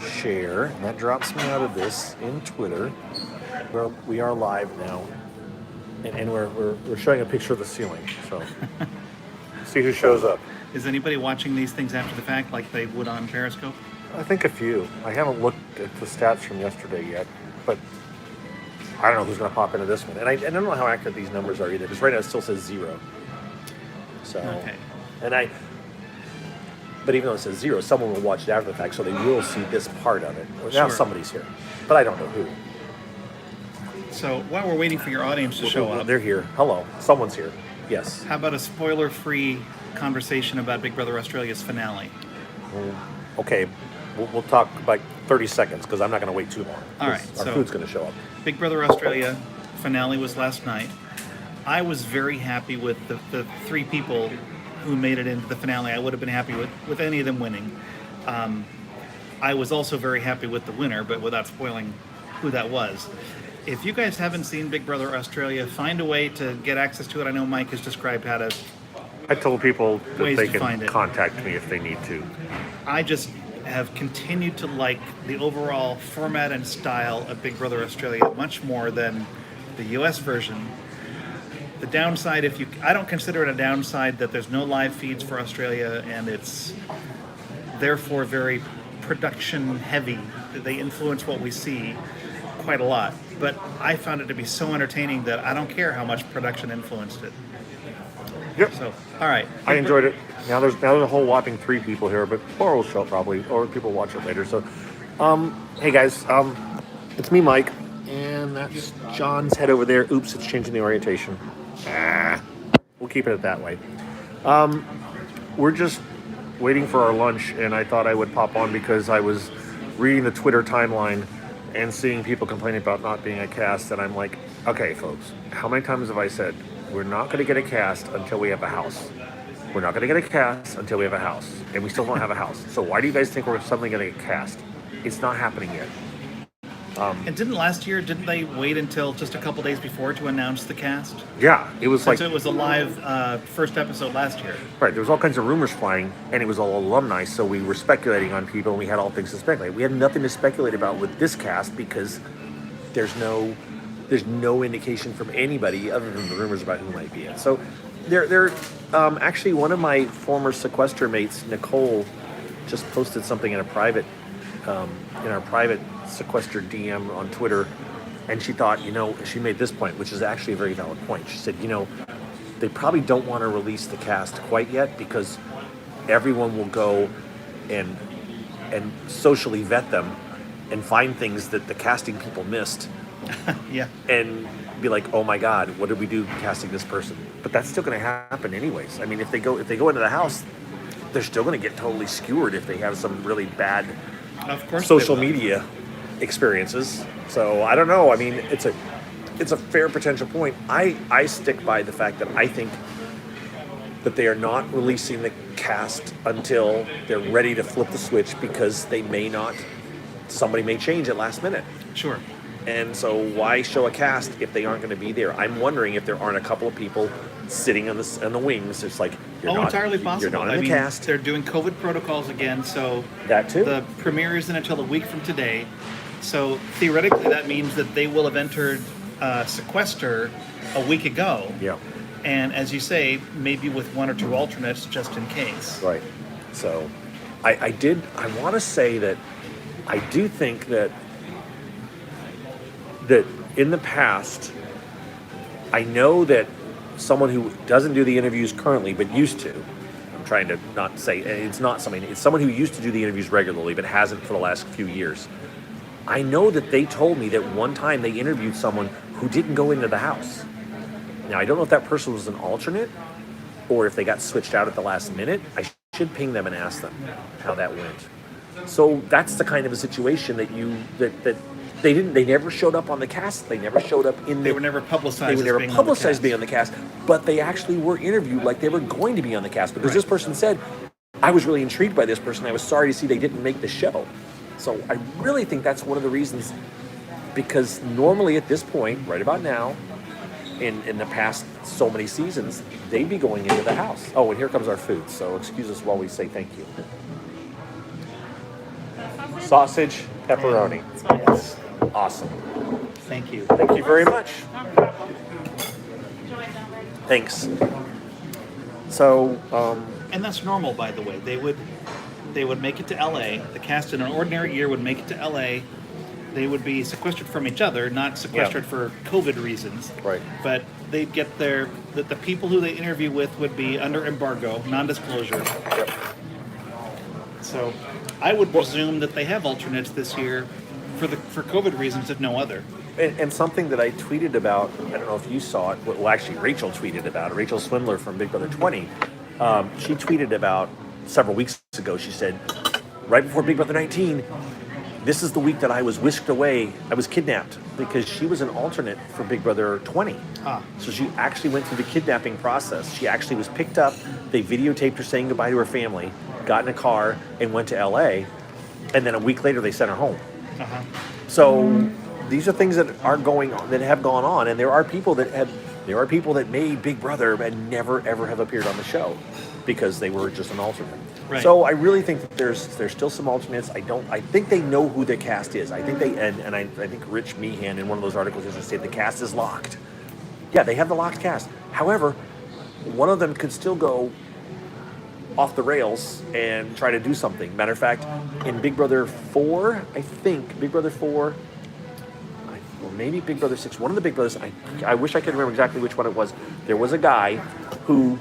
share, and that drops me out of this in Twitter. We are live now, and we're showing a picture of the ceiling. So see who shows up. Is anybody watching these things after the fact like they would on Periscope? I think a few. I haven't looked at the stats from yesterday yet, but I don't know who's going to pop into this one. And I don't know how accurate these numbers are either, because right now it still says 0. So, Okay. But even though it says 0, someone will watch it after the fact, so they will see this part of it. Now Sure. somebody's here, but I don't know who. So while we're waiting for your audience to show up, They're here. Hello. Someone's here. Yes. how about a spoiler-free conversation about Big Brother Australia's finale? Okay. We'll talk like 30 seconds, because I'm not going to wait too long. All right, Our so- food's going to show up. Big Brother Australia finale was last night. I was very happy with the 3 people who made it into the finale. I would have been happy with any of them winning. I was also very happy with the winner, but without spoiling who that was. If you guys haven't seen Big Brother Australia, find a way to get access to it. I know Mike has described how to. I told people that Ways they to can find it. contact me if they need to. I just have continued to like the overall format and style of Big Brother Australia much more than the US version. The downside, I don't consider it a downside that there's no live feeds for Australia, and it's therefore very production heavy. They influence what we see quite a lot. But I found it to be so entertaining that I don't care how much production influenced it. Yep. So, all right. I enjoyed it. Now there's a whole whopping 3 people here, but more will show up probably, or people watch it later. So, hey guys, it's me, Mike, and that's John's head over there. Oops, it's changing the orientation. We'll keep it that way. We're just waiting for our lunch, and I thought I would pop on because I was reading the Twitter timeline and seeing people complaining about not being a cast, and I'm like, okay, folks, how many times have I said we're not going to get a cast until we have a house? We're not going to get a cast until we have a house, and we still don't have a house. So why do you guys think we're suddenly going to get cast? It's not happening yet. And didn't they wait until just a couple days before to announce the cast? Yeah, it was Since like, it was a live first episode last year. right, there was all kinds of rumors flying, and it was all alumni, so we were speculating on people, and we had all things to speculate. We had nothing to speculate about with this cast because there's no indication from anybody other than the rumors about who might be in. So they're actually, one of my former sequester mates, Nicole, just posted something in a private in our private sequester DM on Twitter, and she thought, she made this point, which is actually a very valid point. She said, they probably don't want to release the cast quite yet because everyone will go and socially vet them and find things that the casting people missed Yeah. and be like, oh my God, what did we do casting this person? But that's still going to happen anyways. I mean, if they go into the house, they're still going to get totally skewered if they have some really bad Of course. social they will. media experiences. So I don't know. I mean, it's a fair potential point. I stick by the fact that I think that they are not releasing the cast until they're ready to flip the switch, because somebody may change at last minute. Sure. And so why show a cast if they aren't going to be there? I'm wondering if there aren't a couple of people sitting on the wings. It's like, Entirely possible. You're not in the cast. They're doing COVID protocols again, so That too. the premiere isn't until a week from today. So theoretically, that means that they will have entered sequester a week ago. Yeah. And as you say, maybe with 1 or 2 alternates just in case. Right. So I want to say that I do think that in the past, I know that someone who doesn't do the interviews currently but used to, I'm trying to not say, it's someone who used to do the interviews regularly but hasn't for the last few years. I know that they told me that one time they interviewed someone who didn't go into the house. Now, I don't know if that person was an alternate or if they got switched out at the last minute. I should ping them and ask them how that went. So that's the kind of a situation that they never showed up on the cast. They never showed up in They were never publicized. They were never as being publicized on being on the cast, but they actually were interviewed like they were going to be on the cast, because this person said, I was really intrigued by this person. I was sorry to see they didn't make the show. So I really think that's one of the reasons, because normally at this point, right about now, in the past so many seasons, they'd be going into the house. Oh, and here comes our food. So excuse us while we say thank you. Sausage, pepperoni. That's what it is. Awesome. Thank you. Thank you very much. Thanks. So, And that's normal, by the way. They would make it to LA. The cast in an ordinary year would make it to LA. They would be sequestered from each other, not sequestered for COVID reasons. Right. But they'd get the people who they interview with would be under embargo, non-disclosure. yep. So I would presume that they have alternates this year for COVID reasons, if no other. And something that I tweeted about, I don't know if you saw it, well, actually Rachel tweeted about it, Rachel Swindler from Big Brother 20. She tweeted about several weeks ago, she said, right before Big Brother 19, this is the week that I was whisked away, I was kidnapped, because she was an alternate for Big Brother 20. Ah. So she actually went through the kidnapping process. She actually was picked up, they videotaped her saying goodbye to her family, got in a car, and went to LA, and then a week later they sent her home. Uh-huh. So these are things that are going on, that have gone on, and there are people that made Big Brother and never ever have appeared on the show because they were just an alternate. Right. So I really think that there's still some alternates. I think they know who the cast is. I think I think Rich Meehan in one of those articles yesterday said the cast is locked. Yeah, they have the locked cast. However, one of them could still go off the rails and try to do something. Matter of fact, in Big Brother 4, I think Big Brother 4, or maybe Big Brother 6, one of the Big Brothers, I wish I could remember exactly which one it was. There was a guy who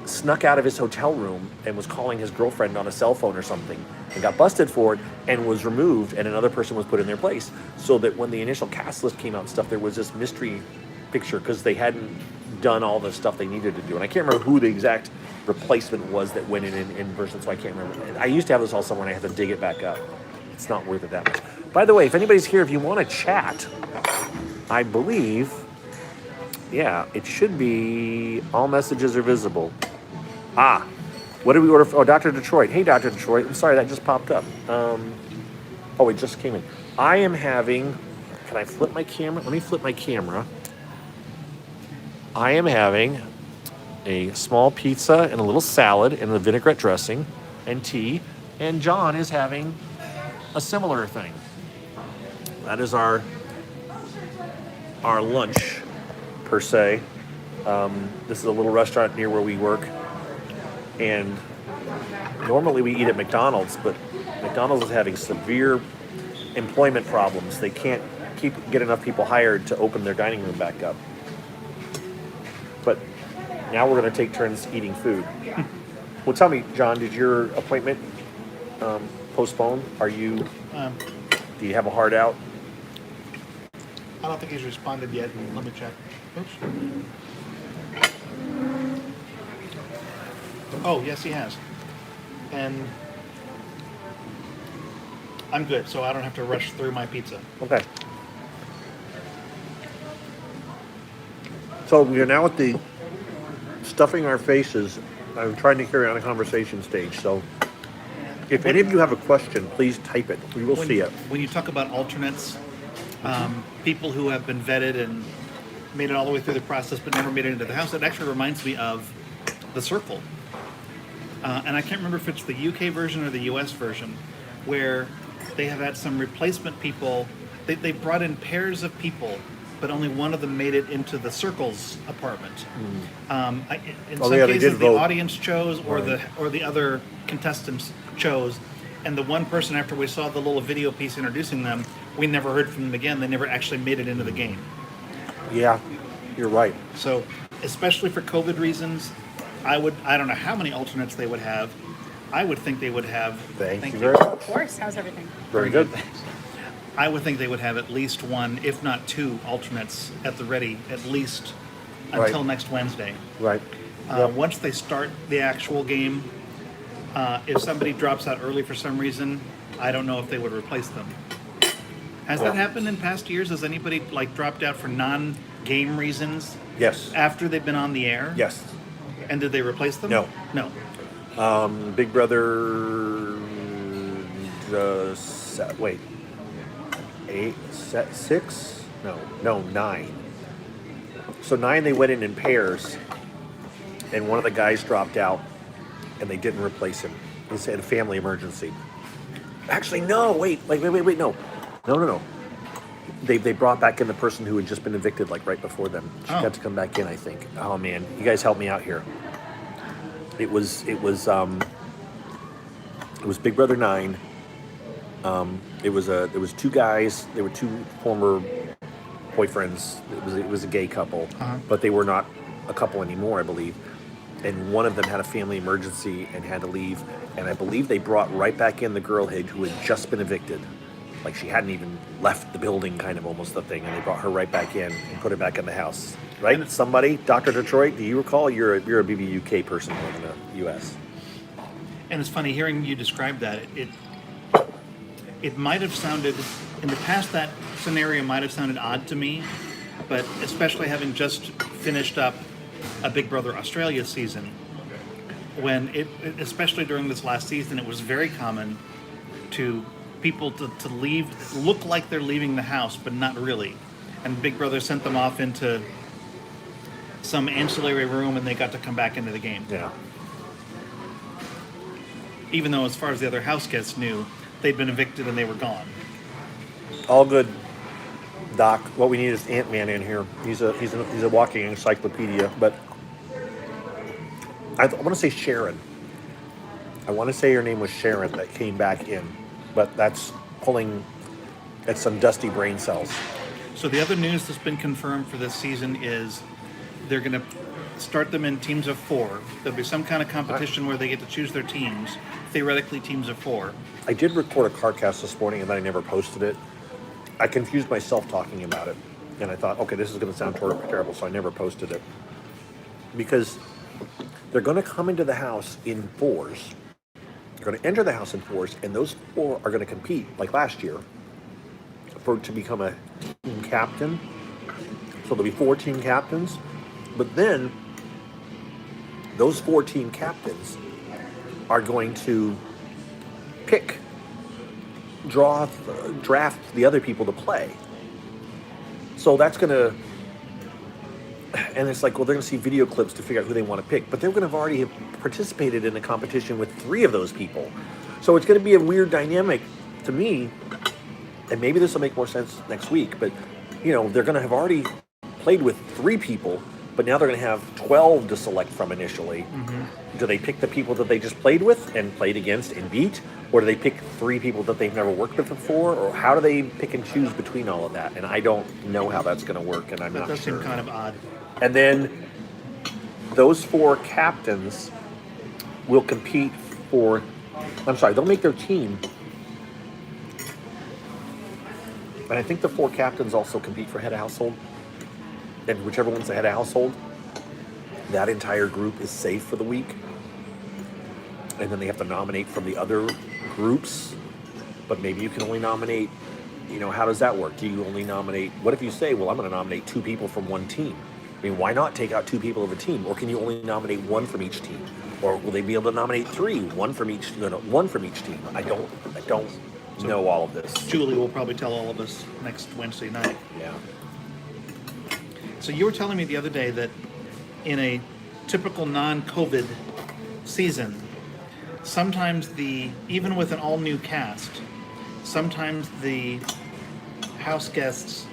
snuck out of his hotel room and was calling his girlfriend on a cell phone or something and got busted for it and was removed, and another person was put in their place. So that when the initial cast list came out and stuff, there was this mystery picture because they hadn't done all the stuff they needed to do. And I can't remember who the exact replacement was that went in version, so I can't remember. I used to have this all somewhere and I have to dig it back up. It's not worth it that much. By the way, if anybody's here, if you want to chat, I believe, yeah, it should be all messages are visible. What did we order? Oh, Dr. Detroit. Hey, Dr. Detroit. I'm sorry, that just popped up. Oh, it just came in. I am having, can I flip my camera? Let me flip my camera. I am having a small pizza and a little salad and a vinaigrette dressing and tea. And John is having a similar thing. That is our lunch, per se. This is a little restaurant near where we work. And normally we eat at McDonald's, but McDonald's is having severe employment problems. They can't get enough people hired to open their dining room back up. But now we're going to take turns eating food. Well, tell me, John, did your appointment postpone? Do you have a hard out? I don't think he's responded yet. Let me check. Oops. Oh, yes, he has. And I'm good, so I don't have to rush through my pizza. Okay. So we are now at the stuffing our faces. I'm trying to carry on a conversation stage. So if any of you have a question, please type it. We will see it. When you talk about alternates, people who have been vetted and made it all the way through the process but never made it into the house, it actually reminds me of The Circle. And I can't remember if it's the UK version or the US version, where they have had some replacement people. They brought in pairs of people, but only one of them made it into the Circle's apartment. In some cases, the audience chose, or the other contestants chose, and the one person, after we saw the little video piece introducing them, we never heard from them again. They never actually made it into the game. Yeah, you're right. So, especially for COVID reasons, I don't know how many alternates they would have. I would think they would have. Thank you very much. Of course. How's everything? Very good. I would think they would have at least one, if not two, alternates at the ready, at least until next Wednesday. Right. Once they start the actual game, if somebody drops out early for some reason, I don't know if they would replace them. Has that happened in past years? Has anybody dropped out for non-game reasons? Yes. After they've been on the air? Yes. And did they replace them? No. Big Brother. Wait. 6? No, 9. So 9, they went in pairs, and one of the guys dropped out, and they didn't replace him. They said a family emergency. Actually, no. Wait. No. No. They brought back in the person who had just been evicted like right before them. She got to come back in, I think. Oh man, you guys help me out here. It was Big Brother 9. There was two guys. There were two former boyfriends. It was a gay couple, but they were not a couple anymore, I believe. And one of them had a family emergency and had to leave. And I believe they brought right back in the girl who had just been evicted. Like she hadn't even left the building, kind of almost the thing. And they brought her right back in and put her back in the house. Right? Somebody, Dr. Detroit, do you recall? You're a BBUK person here in the U.S. And it's funny hearing you describe that. It might have sounded, in the past, that scenario might have sounded odd to me, but especially having just finished up a Big Brother Australia season, when especially during this last season, it was very common to people to leave, look like they're leaving the house, but not really. And Big Brother sent them off into some ancillary room, and they got to come back into the game. Yeah. Even though, as far as the other house guests knew, they'd been evicted and they were gone. All good, Doc. What we need is Ant-Man in here. He's a walking encyclopedia. But I want to say Sharon. I want to say her name was Sharon that came back in, but that's pulling at some dusty brain cells. So the other news that's been confirmed for this season is they're going to start them in teams of 4. There'll be some kind of competition where they get to choose their teams, theoretically teams of 4. I did record a CarCast this morning, and then I never posted it. I confused myself talking about it, and I thought, okay, this is going to sound terrible, so I never posted it. Because they're going to come into the house in 4s. They're going to enter the house in 4s, and those 4 are going to compete, like last year, to become a team captain. So there'll be 4 team captains, but then those 4 team captains are going to draft the other people to play. So that's going to, and it's like, well, they're going to see video clips to figure out who they want to pick, but they're going to have already participated in a competition with 3 of those people. So it's going to be a weird dynamic to me, and maybe this will make more sense next week, but they're going to have already played with 3 people, but now they're going to have 12 to select from initially. Mm-hmm. Do they pick the people that they just played with and played against and beat? Or do they pick 3 people that they've never worked with before? Or how do they pick and choose between all of that? And I don't know how that's going to work, and I'm not sure. That does seem kind of odd. And then those 4 captains will compete they'll make their team. And I think the 4 captains also compete for head of household. And whichever one's the head of household, that entire group is safe for the week. And then they have to nominate from the other groups. But maybe you can only nominate, how does that work? Do you only nominate, what if you say, well, I'm going to nominate 2 people from one team? I mean, why not take out 2 people of a team? Or can you only nominate 1 from each team? Or will they be able to nominate 3, one from each team? I don't know all of this. Julie will probably tell all of us next Wednesday night. Yeah. So you were telling me the other day that in a typical non-COVID season, sometimes even with an all-new cast, sometimes the house guests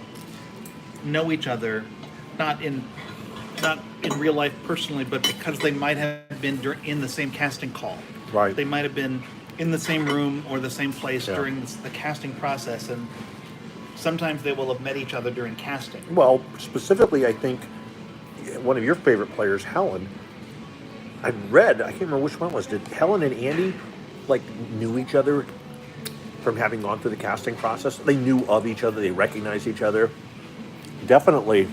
know each other, not in real life personally, but because they might have been in the same casting call. Right. They might have been in the same room or the same place during the casting process, and sometimes they will have met each other during casting. Well, specifically, I think one of your favorite players, Helen, I can't remember which one it was. Did Helen and Andy knew each other from having gone through the casting process? They knew of each other. They recognized each other. Definitely,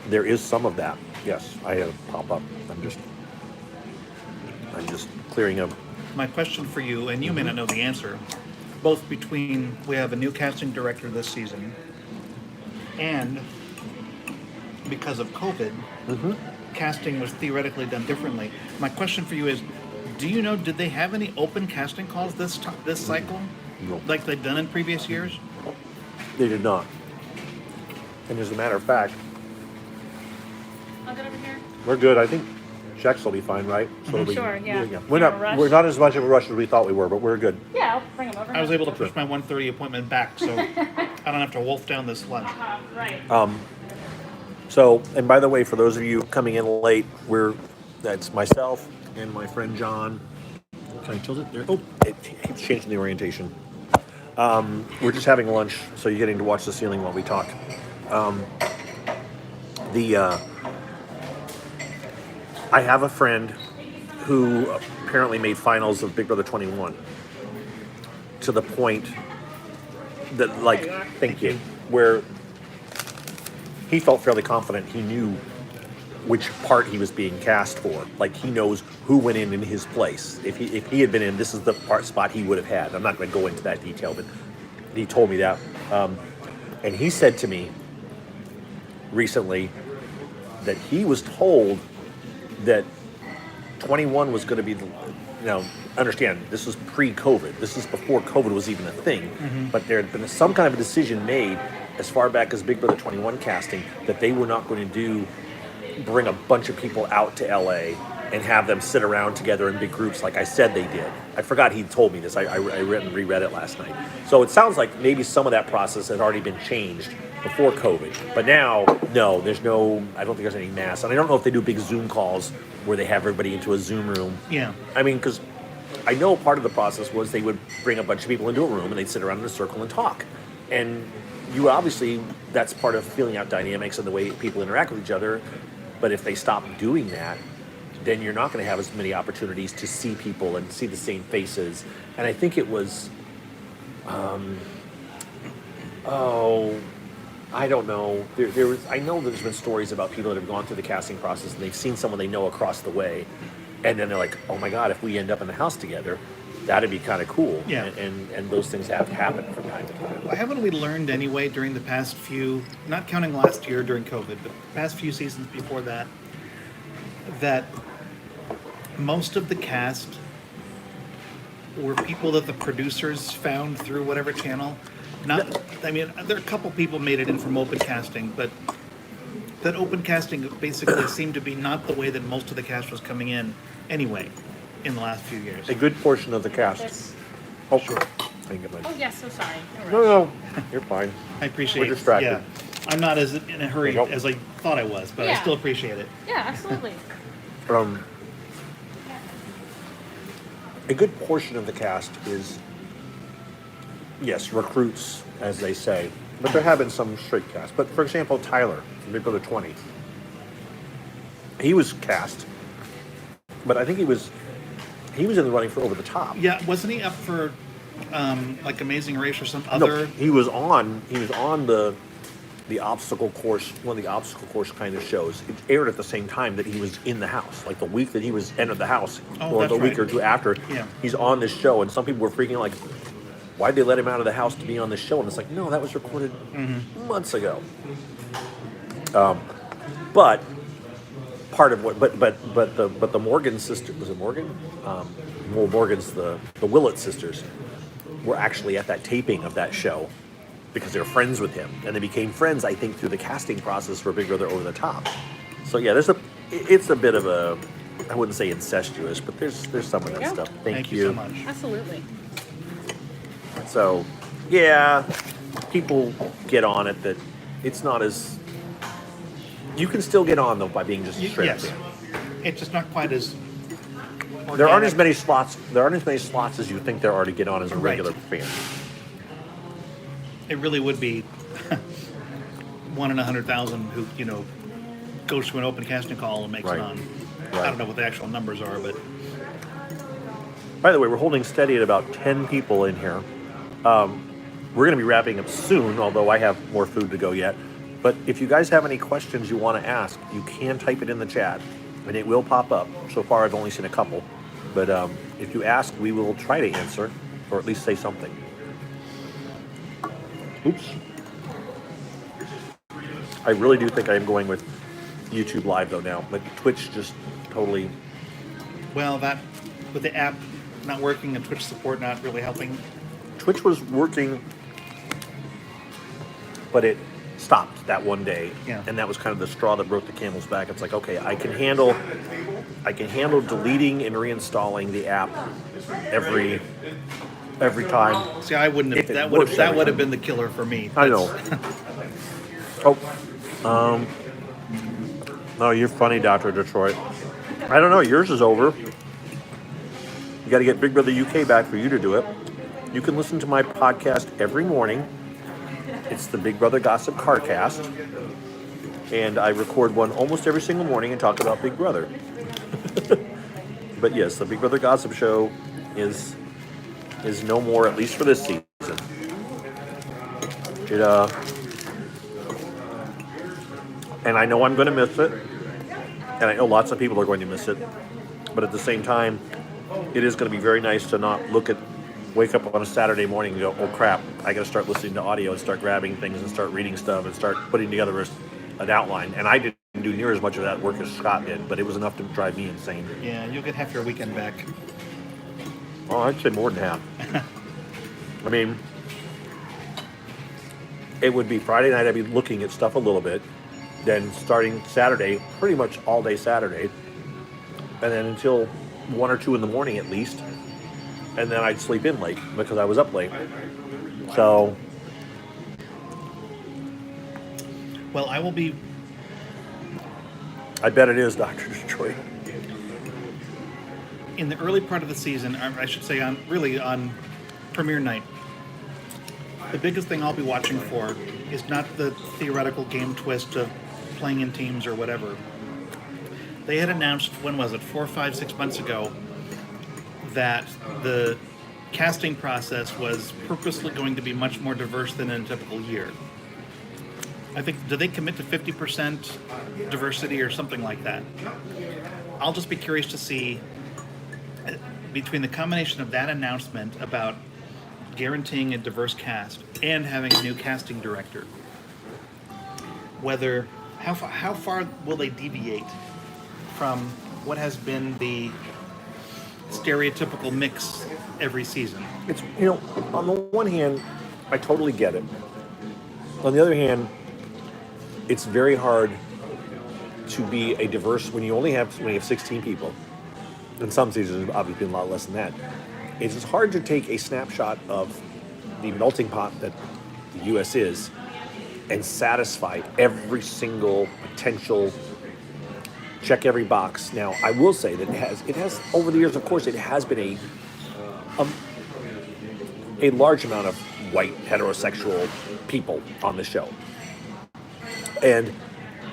there is some of that. Yes, I had it pop up. I'm just clearing up. My question for you, and you may not know the answer, both between we have a new casting director this season, and because of COVID, casting was theoretically done differently. My question for you is, do you know, did they have any open casting calls this cycle? No. Like they've done in previous years? They did not. And as a matter of fact, I'll get over here. we're good. I think checks will be fine, right? So Sure, yeah. We're In a not rush? we're not as much of a rush as we thought we were, but we're good. Yeah, I'll bring them over. I was able to push my 1:30 appointment back, so I don't have to wolf down this lunch. Right. So, and by the way, for those of you coming in late, that's myself and my friend John. Can I tilt it there? Oh, it keeps changing the orientation. We're just having lunch, so you're getting to watch the ceiling while we talk. I have a friend who apparently made finals of Big Brother 21 to the point that, like, thank you, where he felt fairly confident he knew which part he was being cast for. Like, he knows who went in his place. If he had been in, this is the spot he would have had. I'm not going to go into that detail, but he told me that. And he said to me recently that he was told that 21 was going to be understand, this was pre-COVID. This is before COVID was even a thing. But there had been some kind of a decision made as far back as Big Brother 21 casting that they were not going to bring a bunch of people out to LA and have them sit around together in big groups like I said they did. I forgot he told me this. I read and reread it last night. So it sounds like maybe some of that process had already been changed before COVID. But now, no, I don't think there's any mass. And I don't know if they do big Zoom calls where they have everybody into a Zoom room. Yeah. I mean, because I know part of the process was they would bring a bunch of people into a room and they'd sit around in a circle and talk. And you obviously, that's part of feeling out dynamics and the way people interact with each other. But if they stop doing that, then you're not going to have as many opportunities to see people and see the same faces. And I think it was, I don't know. I know there's been stories about people that have gone through the casting process and they've seen someone they know across the way, and then they're like, oh my God, if we end up in the house together, that'd be kind of cool. Yeah. And those things have happened from time to time. Well, haven't we learned anyway during the past few, not counting last year during COVID, but the past few seasons before that, that most of the cast were people that the producers found through whatever channel. I mean, there are a couple people made it in from open casting, but that open casting basically seemed to be not the way that most of the cast was coming in anyway in the last few years. A good portion of the cast. This- Oh, sure. I can get my. Oh, yes, so sorry. No, you're fine. I appreciate We're distracted. Yeah, I'm not as in a hurry There you go. as I thought I was, but I Yeah. still appreciate it. Yeah, absolutely. A good portion of the cast is, yes, recruits, as they say, but there have been some straight cast. But for example, Tyler from Big Brother 20, he was cast, but I think he was in the running for Over the Top. Yeah, wasn't he up for like Amazing Race or some No, other? he was on the obstacle course, one of the obstacle course kind of shows. It aired at the same time that he was in the house, like the week that he was entered the house, Oh, or that's the week right. or two after. Yeah. He's on this show, and some people were freaking out, like, why'd they let him out of the house to be on this show? And it's like, no, that was recorded months ago. But part of what, but the Morgan sister, was it Morgan? Well, Morgan's the Willett sisters were actually at that taping of that show because they were friends with him, and they became friends, I think, through the casting process for Big Brother Over the Top. So yeah, it's a bit of a, I wouldn't say incestuous, but there's some of that Yeah. stuff. Thank you so much. Absolutely. So, yeah, people get on it that it's not as. You can still get on though by being just a straight Yes, up fan. it's just not quite as. There aren't as organic. many slots. There aren't as many slots as you think there are to get on as a Right. regular fan. It really would be 1 in 100,000 who goes to an open casting call and makes Right. it on. Right. I don't know what the actual numbers are, but By the way, we're holding steady at about 10 people in here. We're going to be wrapping up soon, although I have more food to go yet. But if you guys have any questions you want to ask, you can type it in the chat, and it will pop up. So far, I've only seen a couple. But if you ask, we will try to answer, or at least say something. Oops. I really do think I am going with YouTube Live, though, now. Like, Twitch just totally... well, that with the app not working and Twitch support not really helping. Twitch was working, but it stopped that one day, Yeah. and that was kind of the straw that broke the camel's back. It's like, okay, I can handle deleting and reinstalling the app every time. See, I wouldn't If have. it That would works have. That every would have time. been the killer for me. I know. Oh, no, you're funny, Dr. Detroit. I don't know. Yours is over. You got to get Big Brother UK back for you to do it. You can listen to my podcast every morning. It's the Big Brother Gossip Carcast. And I record one almost every single morning and talk about Big Brother. But yes, the Big Brother Gossip Show is no more, at least for this season. It and I know I'm going to miss it, and I know lots of people are going to miss it. But at the same time, it is going to be very nice to not wake up on a Saturday morning and go, oh crap, I got to start listening to audio and start grabbing things and start reading stuff and start putting together an outline. And I didn't do near as much of that work as Scott did, but it was enough to drive me insane. Yeah, you'll get half your weekend back. Oh, I'd say more than half. I mean, it would be Friday night, I'd be looking at stuff a little bit. Then starting Saturday, pretty much all day Saturday. And then until 1 or 2 in the morning at least. And then I'd sleep in late because I was up late. So, Well, I will be. I bet it is, Dr. Detroit. In the early part of the season, or I should say on premiere night, the biggest thing I'll be watching for is not the theoretical game twist of playing in teams or whatever. They had announced, when was it, 4, 5, 6 months ago, that the casting process was purposely going to be much more diverse than in a typical year. I think, did they commit to 50% diversity or something like that? I'll just be curious to see, between the combination of that announcement about guaranteeing a diverse cast and having a new casting director, how far will they deviate from what has been the stereotypical mix every season? It's, on the one hand, I totally get it. On the other hand, it's very hard to be a diverse when you have 16 people. In some seasons, obviously, been a lot less than that. It's just hard to take a snapshot of the melting pot that the U.S. is and satisfy every single potential, check every box. Now, I will say that it has over the years, of course, it has been a large amount of white heterosexual people on the show. And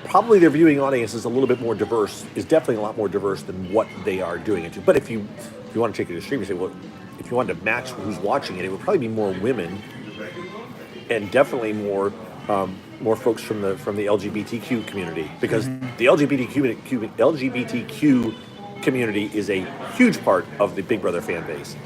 probably their viewing audience is a little bit more diverse, is definitely a lot more diverse than what they are doing it to. But if you want to take it to the stream, you say, well, if you wanted to match who's watching it, it would probably be more women and definitely more folks from the LGBTQ community, because the LGBTQ community is a huge part of the Big Brother fan base.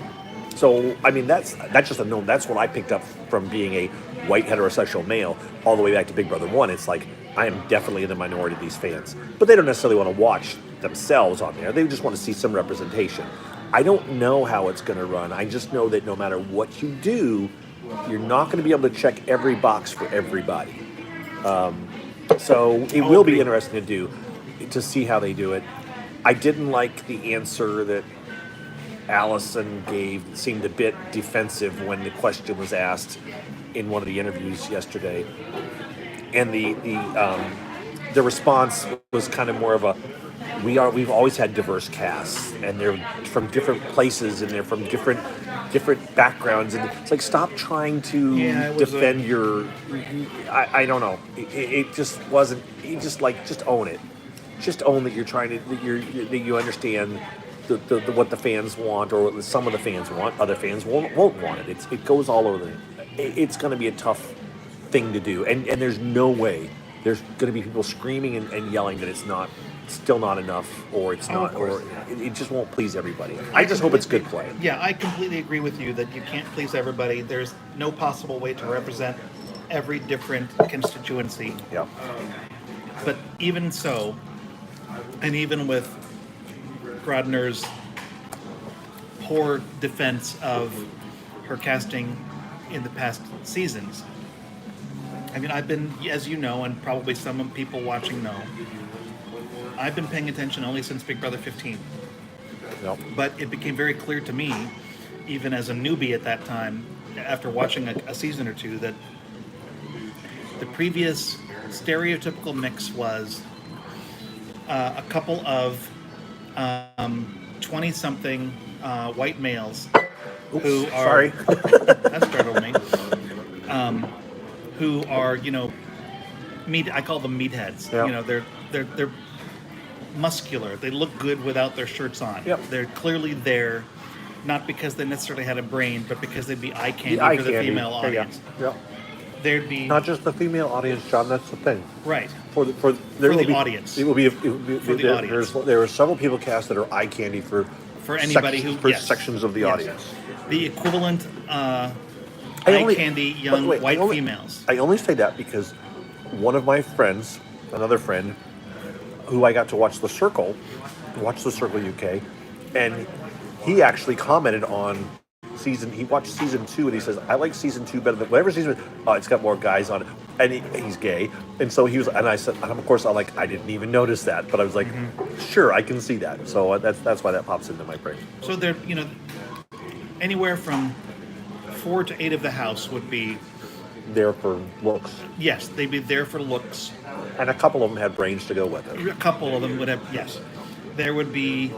So, I mean, that's just a known. That's what I picked up from being a white heterosexual male all the way back to Big Brother 1. It's like, I am definitely in the minority of these fans. But they don't necessarily want to watch themselves on there. They just want to see some representation. I don't know how it's going to run. I just know that no matter what you do, you're not going to be able to check every box for everybody. So it will be interesting to see how they do it. I didn't like the answer that Allison gave. It seemed a bit defensive when the question was asked in one of the interviews yesterday, and the response was kind of more of a, we've always had diverse casts, and they're from different places, and they're from different backgrounds, and it's like, stop trying to defend your. I don't know. It just wasn't. Just own it. Just own that you're trying to that you understand the what the fans want, or what some of the fans want. Other fans won't want it. It goes all over it's going to be a tough thing to do, and there's no way there's going to be people screaming and yelling that it's still not enough, or it's not, or it just won't please everybody. I just hope it's good play. Yeah, I completely agree with you that you can't please everybody. There's no possible way to represent every different constituency. Yeah. But even so, and even with Grodner's poor defense of her casting in the past seasons, I mean, I've been, as you know, and probably some people watching know, I've been paying attention only since Big Brother 15. Yep. But it became very clear to me, even as a newbie at that time, after watching a season or two, that the previous stereotypical mix was a couple of 20-something white males who are... Sorry. That startled me. Who are, meat? I call them meatheads. Yeah. They're muscular. They look good without their shirts on. Yep. They're clearly there, not because they necessarily had a brain, but because they'd be eye candy eye for the candy. female audience. Yeah. There'd be Not just the female audience, John. That's the thing. right. For the audience. It will be. the audience. There are several people cast that are eye candy for Anybody for yes. sections of the Yes. audience. The equivalent eye candy young wait, white I only- females. I only say that because one of my friends, another friend, who I got to watch The Circle UK, and he actually commented on he watched season 2 and he says, I like season 2 better than whatever season. It's got more guys on it, and he's gay, and so he was, and I said, and of course I didn't even notice that, but I was like, sure, I can see that. So that's why that pops into my brain. So they're anywhere from 4 to 8 of the house would be, There for looks, yes, they'd be there for looks. and a couple of them had brains to go with it. A couple of them would have, yes. There would be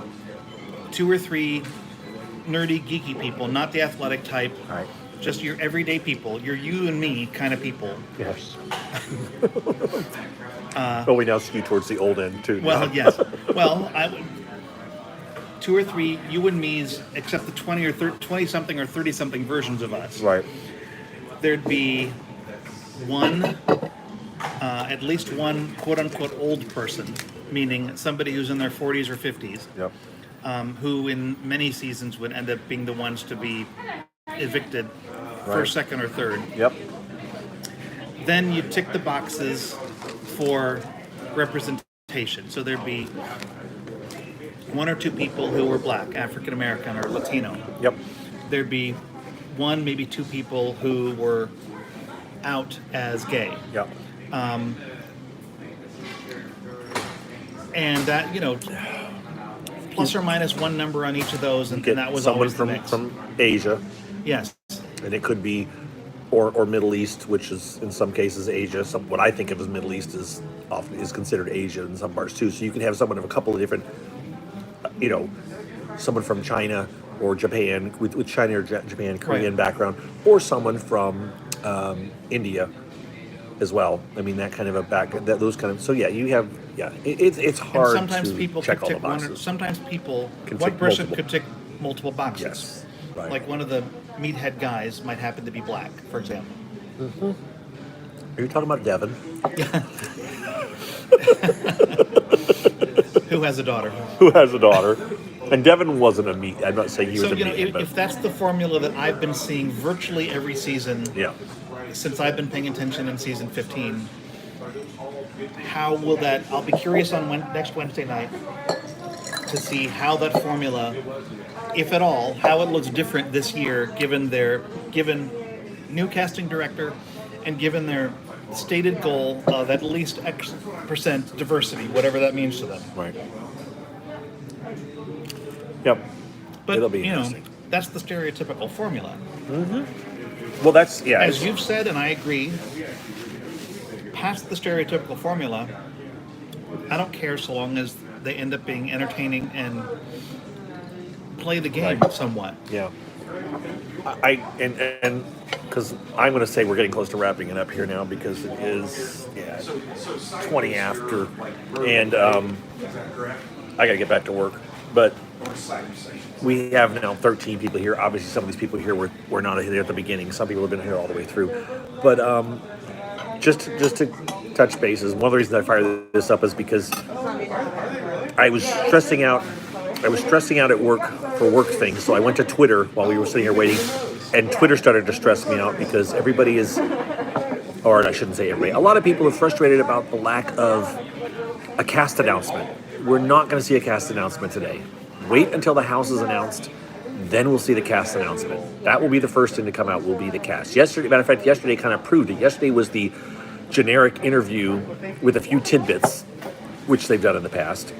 2 or 3 nerdy, geeky people, not the athletic type, Right. just your everyday people, your you and me kind of people. Yes. But we now skew towards the old end too. Well, now. yes. Well, I would 2 or 3 you and me's, except the 20 something or 30 something versions of us. Right. There'd be one, at least one quote unquote old person, meaning somebody who's in their 40s or 50s. Yep. Who in many seasons would end up being the ones to be evicted Right. first, second, or third. Yep. Then you tick the boxes for representation. So there'd be 1 or 2 people who were black, African American, or Latino. Yep. There'd be 1, maybe 2 people who were out as gay. Yep. And that, plus or minus 1 number on each of those, and Get that was someone always the mix. from Asia, Yes. and it could be, or Middle East, which is in some cases Asia. What I think of as Middle East is considered Asia in some parts too. So you can have someone of a couple of different, someone from China or Japan with China or Japan Korean Right. background, or someone from India as well. I mean, that kind of those kind of. So yeah, you have it's hard And sometimes to people check could all the tick one. boxes. Sometimes people, Can one tick person multiple. could tick multiple boxes. Yes. Right. Like one of the meathead guys might happen to be black, for example. Are you talking about Devin? Who has a daughter? Who has a daughter? And Devin wasn't a meat. I'm not saying he was So a meat. if that's the formula that I've been seeing virtually every season Yeah. since I've been paying attention in season 15, how will that? I'll be curious on next Wednesday night to see how that formula, if at all, how it looks different this year, given new casting director, and given their stated goal of at least X percent diversity, whatever that means to them. Right. Yep. But It'll be interesting. that's the stereotypical formula. Well, that's As you've said, and I agree, past the stereotypical formula, I don't care so long as they end up being entertaining and play the game Right. somewhat. Yeah. And because I'm going to say we're getting close to wrapping it up here now because it is 20 after, and I got to get back to work. But we have now 13 people here. Obviously, some of these people here were not here at the beginning. Some people have been here all the way through. But just to touch bases, one of the reasons I fired this up is because I was stressing out at work for work things. So I went to Twitter while we were sitting here waiting, and Twitter started to stress me out because everybody is, or I shouldn't say everybody, a lot of people are frustrated about the lack of a cast announcement. We're not going to see a cast announcement today. Wait until the house is announced, then we'll see the cast announcement. That will be the first thing to come out, will be the cast. Yesterday, matter of fact, yesterday kind of proved it. Yesterday was the generic interview with a few tidbits, which they've done in the past.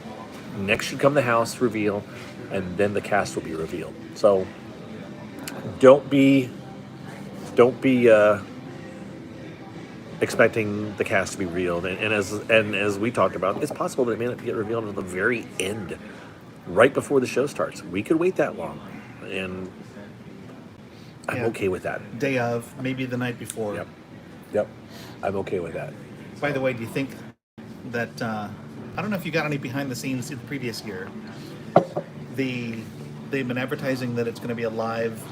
Next should come the house reveal, and then the cast will be revealed. So don't be expecting the cast to be revealed. And as we talked about, it's possible that it may not get revealed until the very end, right before the show starts. We could wait that long, and I'm okay with that. Day of, maybe the night before. Yep. I'm okay with that. By the way, do you think that I don't know if you got any behind the scenes in the previous year? They've been advertising that it's going to be a live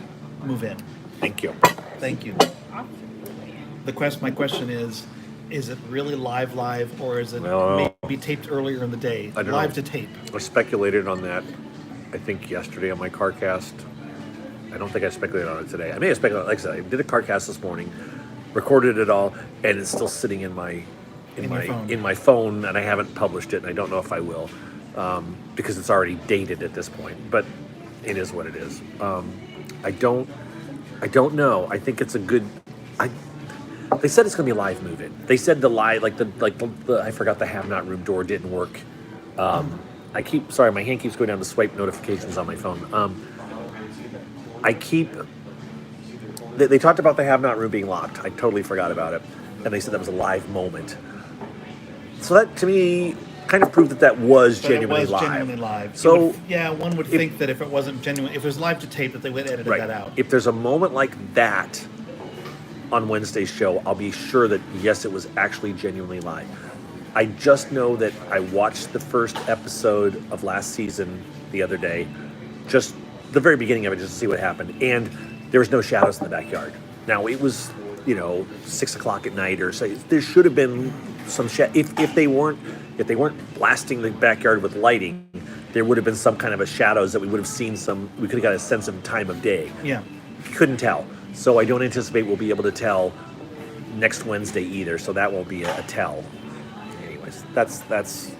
move-in. Thank you. Thank you. My question is it really live, or is it maybe taped earlier in the day? I don't live know. to tape. I speculated on that, I think, yesterday on my CarCast. I don't think I speculated on it today. I may have speculated. Like I said, I did a CarCast this morning, recorded it all, and it's still sitting in my phone, and I haven't published it, and I don't know if I will, because it's already dated at this point. But it is what it is. I don't know. I think it's a good. They said it's going to be a live move-in. They said the live, the I forgot the have-not room door didn't work. Sorry, my hand keeps going down to swipe notifications on my phone. They talked about the have-not room being locked. I totally forgot about it. And they said that was a live moment. So that, to me, kind of proved that was genuinely live. Genuinely live. So, one would think that if it wasn't genuine, if it was live to tape, that they would edit that out. If there's a moment like that on Wednesday's show, I'll be sure that, yes, it was actually genuinely live. I just know that I watched the first episode of last season the other day, just the very beginning of it, just to see what happened. And there was no shadows in the backyard. Now, it was, 6 o'clock at night or so. There should have been some if they weren't blasting the backyard with lighting, there would have been some kind of a shadows that we would have seen we could have got a sense of time of day. Yeah. Couldn't tell. So I don't anticipate we'll be able to tell next Wednesday either. So that won't be a tell. Anyways, that's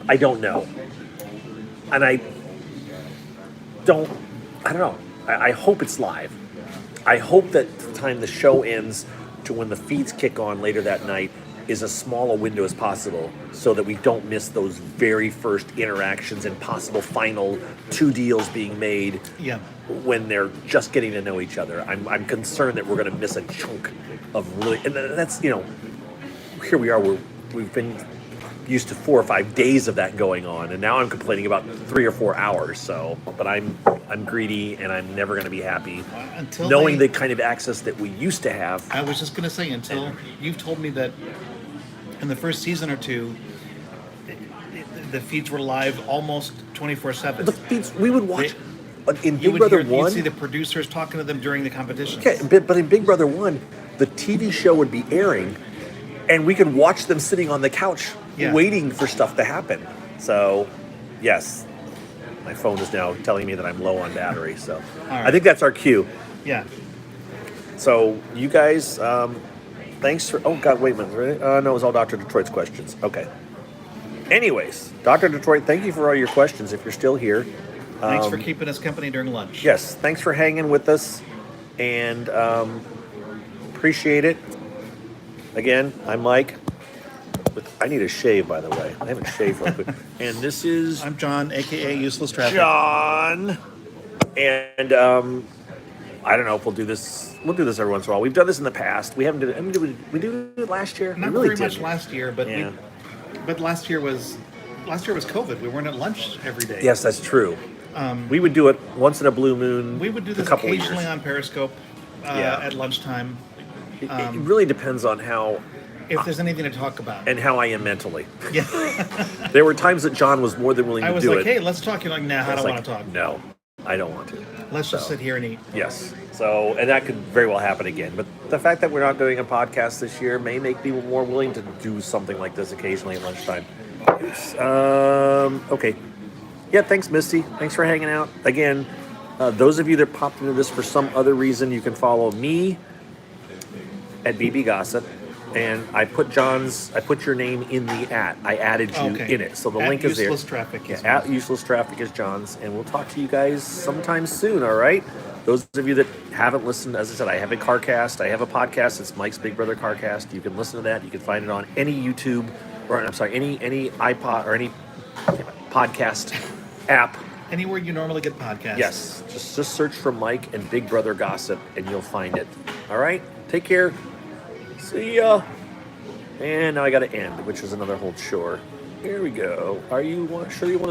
I don't know. And I don't know. I hope it's live. I hope that the time the show ends to when the feeds kick on later that night is as small a window as possible, so that we don't miss those very first interactions and possible final two deals being made when they're just getting to know each other. I'm concerned that we're going to miss a chunk of really, and that's, here we are, we've been used to 4 or 5 days of that going on, and now I'm complaining about 3 or 4 hours. So, but I'm greedy, and I'm never going to be happy knowing the kind of access that we used to have. I was just going to say, until you've told me that in the first season or two, the feeds were live almost 24/7. The feeds we would watch in Big Brother 1. You'd see the producers talking to them during the competition. Okay, but in Big Brother 1, the TV show would be airing, and we could watch them sitting on the couch waiting for stuff to happen. So, yes, my phone is now telling me that I'm low on battery. So, I think that's our cue. Yeah. So, you guys, thanks for... Oh, God, wait a minute. No, it was all Dr. Detroit's questions. Okay. Anyways, Dr. Detroit, thank you for all your questions if you're still here. Thanks for keeping us company during lunch. Yes, thanks for hanging with us, and appreciate it. Again, I'm Mike. I need a shave, by the way. I haven't shaved real quick. And this is... I'm John, a.k.a. Useless Traffic. John. And I don't know if we'll do this. We'll do this every once in a while. We've done this in the past. We haven't did we do it last year? Not really very much last year, but but last year was COVID. We weren't at lunch every day. Yes, that's true. We would do it once in a blue moon. We would do this a couple occasionally years. On Periscope at lunchtime. It really depends on how... If there's anything to talk about. And how I am mentally. Yeah. There were times that John was more than willing to do it. I was like, hey, let's talk. You're like, nah, I don't want to talk. No, I don't want to. Let's just sit here and eat. Yes. So, and that could very well happen again. But the fact that we're not doing a podcast this year may make people more willing to do something like this occasionally at lunchtime. Okay. Yeah, thanks, Misty. Thanks for hanging out. Again, those of you that popped into this for some other reason, you can follow me at BB Gossip. And I put your name in the @ I added you in it. So the link is there. Useless Traffic. At Useless Traffic is John's. And we'll talk to you guys sometime soon, all right? those of you that haven't listened, as I said, I have a CarCast. I have a podcast. It's Mike's Big Brother CarCast. You can listen to that. You can find it on any YouTube, or I'm sorry, any iPod or any podcast app. Anywhere you normally get podcasts. Yes, just search for Mike and Big Brother Gossip, and you'll find it. All right, take care. See ya. And now I got to end, which is another whole chore. Here we go. Are you sure you want to